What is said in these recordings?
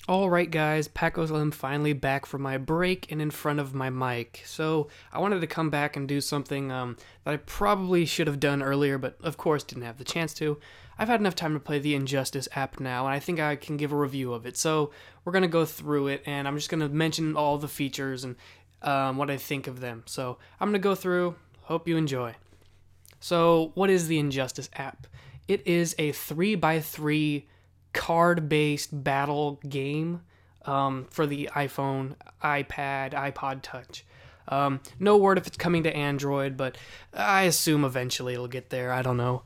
Alright guys, Paco Slim finally back from my break and in front of my mic. So I wanted to come back and do something that I probably should have done earlier, but of course didn't have the chance to. I've had enough time to play the Injustice app now, and I think I can give a review of it. So we're going to go through it, and I'm just going to mention all the features and what I think of them. So I'm going to go through, hope you enjoy. So what is the Injustice app? It is a 3x3 card-based battle game for the iPhone, iPad, iPod Touch. No word if it's coming to Android, but I assume eventually it'll get there. I don't know.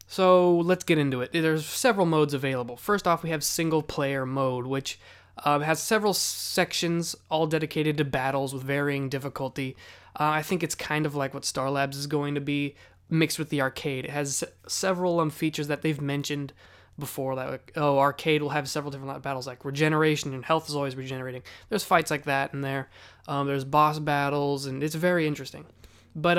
So let's get into it. There's several modes available. First off, we have single-player mode, which has several sections all dedicated to battles with varying difficulty. I think it's kind of like what Star Labs is going to be, mixed with the arcade. It has several features that they've mentioned before, that arcade will have several different battles like regeneration, and health is always regenerating. There's fights like that in there. There's boss battles, and it's very interesting. But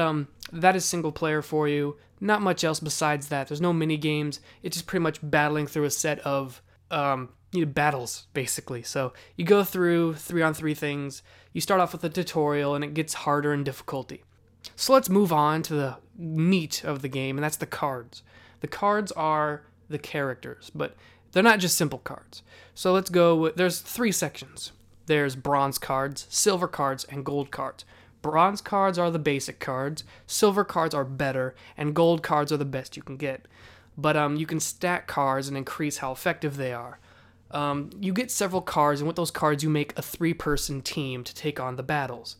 that is single player for you. Not much else besides that. There's no mini games. It's just pretty much battling through a set of battles, basically. So you go through 3-on-3 things. You start off with a tutorial, and it gets harder in difficulty. So let's move on to the meat of the game, and that's the cards. The cards are the characters, but they're not just simple cards. So let's go there's 3 sections. There's bronze cards, silver cards, and gold cards. Bronze cards are the basic cards, silver cards are better, and gold cards are the best you can get. But you can stack cards and increase how effective they are. You get several cards, and with those cards you make a 3-person team to take on the battles.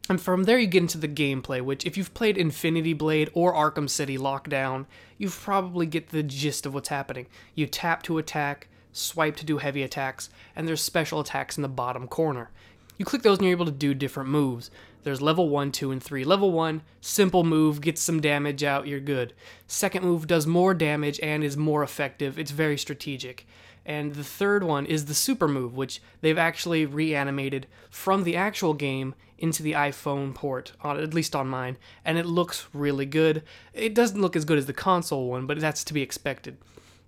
And from there you get into the gameplay, which if you've played Infinity Blade or Arkham City Lockdown, you probably get the gist of what's happening. You tap to attack, swipe to do heavy attacks, and there's special attacks in the bottom corner. You click those and you're able to do different moves. There's level 1, 2, and 3. Level 1, simple move, gets some damage out, you're good. Second move does more damage and is more effective, it's very strategic. And the third one is the super move, which they've actually reanimated from the actual game into the iPhone port, at least on mine, and it looks really good. It doesn't look as good as the console one, but that's to be expected.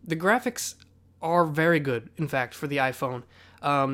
The graphics are very good, in fact, for the iPhone.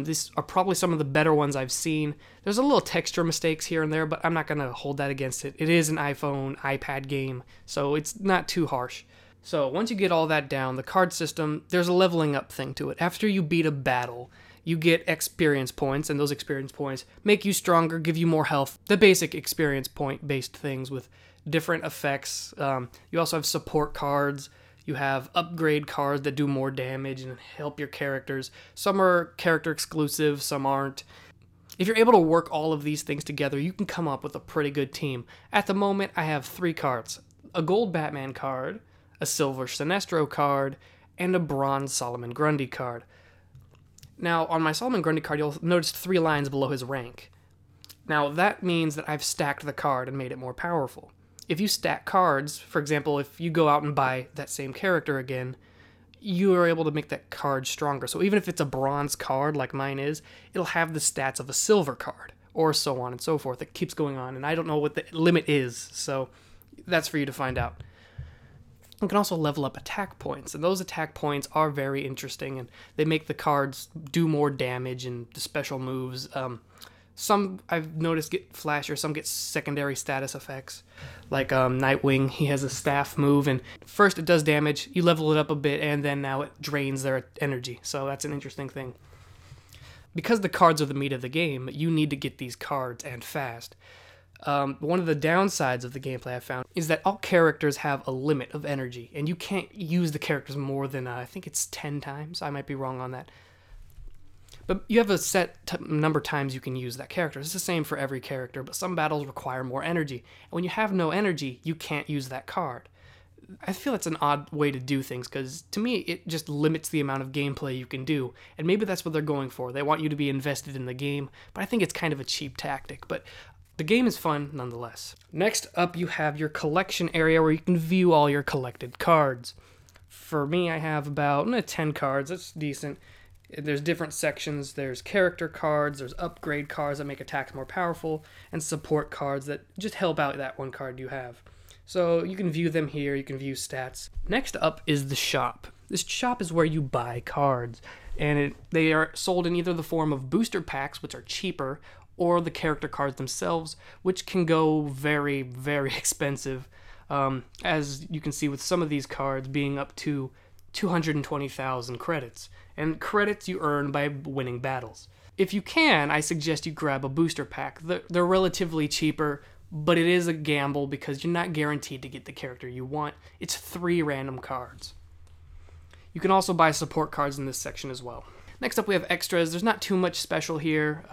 These are probably some of the better ones I've seen. There's a little texture mistakes here and there, but I'm not going to hold that against it. It is an iPhone, iPad game, so it's not too harsh. So once you get all that down, the card system, there's a leveling up thing to it. After you beat a battle, you get experience points, and those experience points make you stronger, give you more health. The basic experience point based things with different effects. You also have support cards. You have upgrade cards that do more damage and help your characters. Some are character exclusive, some aren't. If you're able to work all of these things together, you can come up with a pretty good team. At the moment, I have 3 cards. A gold Batman card, a silver Sinestro card, and a bronze Solomon Grundy card. Now, on my Solomon Grundy card, you'll notice 3 lines below his rank. Now, that means that I've stacked the card and made it more powerful. If you stack cards, for example, if you go out and buy that same character again, you are able to make that card stronger. So even if it's a bronze card like mine is, it'll have the stats of a silver card, or so on and so forth. It keeps going on, and I don't know what the limit is, so that's for you to find out. You can also level up attack points, and those attack points are very interesting, and they make the cards do more damage and the special moves. Some I've noticed get flashier, some get secondary status effects. Like Nightwing, he has a staff move, and first it does damage, you level it up a bit, and then now it drains their energy, so that's an interesting thing. Because the cards are the meat of the game, you need to get these cards, and fast. One of the downsides of the gameplay I found is that all characters have a limit of energy, and you can't use the characters more than, I think it's 10 times. I might be wrong on that. But you have a set number of times you can use that character. It's the same for every character, but some battles require more energy. And when you have no energy, you can't use that card. I feel that's an odd way to do things, because to me, it just limits the amount of gameplay you can do. And maybe that's what they're going for. They want you to be invested in the game, but I think it's kind of a cheap tactic. But the game is fun nonetheless. Next up, you have your collection area where you can view all your collected cards. For me, I have about 10 cards. That's decent. There's different sections. There's character cards, there's upgrade cards that make attacks more powerful, and support cards that just help out that one card you have. So you can view them here, you can view stats. Next up is the shop. This shop is where you buy cards. and they are sold in either the form of booster packs, which are cheaper, or the character cards themselves, which can go very, very expensive, as you can see with some of these cards being up to 220,000 credits, and credits you earn by winning battles. If you can, I suggest you grab a booster pack. They're relatively cheaper, but it is a gamble because you're not guaranteed to get the character you want. It's 3 random cards. You can also buy support cards in this section as well. Next up we have extras. There's not too much special here.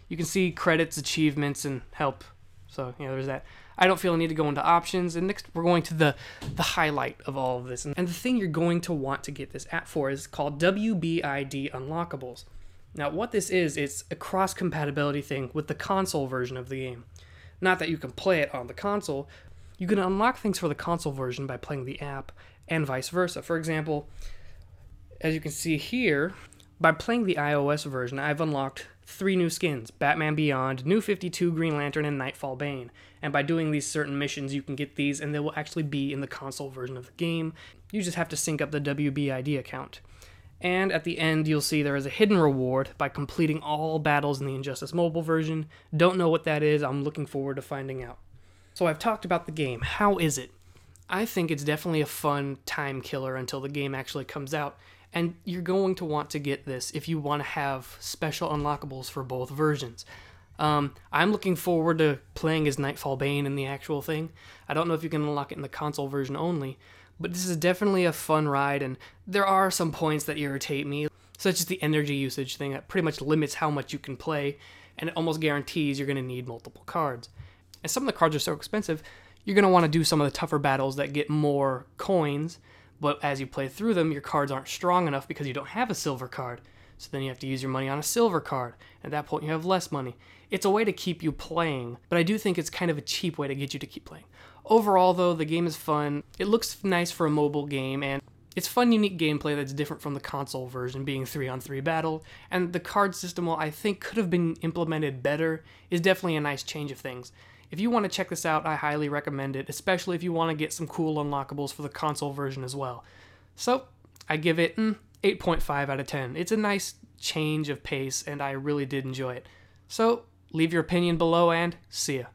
You can see credits, achievements, and help. So, there's that. I don't feel a need to go into options. And next we're going to the highlight of all of this. And the thing you're going to want to get this app for is called WBID Unlockables. Now what this is, it's a cross-compatibility thing with the console version of the game. Not that you can play it on the console. You can unlock things for the console version by playing the app, and vice versa. For example, as you can see here, by playing the iOS version, I've unlocked 3 new skins: Batman Beyond, New 52, Green Lantern, and Nightfall Bane. And by doing these certain missions, you can get these, and they will actually be in the console version of the game. You just have to sync up the WBID account. And at the end, you'll see there is a hidden reward by completing all battles in the Injustice Mobile version. Don't know what that is. I'm looking forward to finding out. So I've talked about the game. How is it? I think it's definitely a fun time killer until the game actually comes out. And you're going to want to get this if you want to have special unlockables for both versions. I'm looking forward to playing as Nightfall Bane in the actual thing. I don't know if you can unlock it in the console version only, but this is definitely a fun ride, and there are some points that irritate me, such as the energy usage thing that pretty much limits how much you can play, and it almost guarantees you're going to need multiple cards. And some of the cards are so expensive, you're going to want to do some of the tougher battles that get more coins, but as you play through them, your cards aren't strong enough because you don't have a silver card. So then you have to use your money on a silver card. At that point, you have less money. It's a way to keep you playing, but I do think it's kind of a cheap way to get you to keep playing. Overall, though, the game is fun. It looks nice for a mobile game, and it's fun, unique gameplay that's different from the console version, being 3-on-3 battle. And the card system, while I think could have been implemented better, is definitely a nice change of things. If you want to check this out, I highly recommend it, especially if you want to get some cool unlockables for the console version as well. So, I give it 8.5 out of 10. It's a nice change of pace, and I really did enjoy it. So, leave your opinion below, and see ya.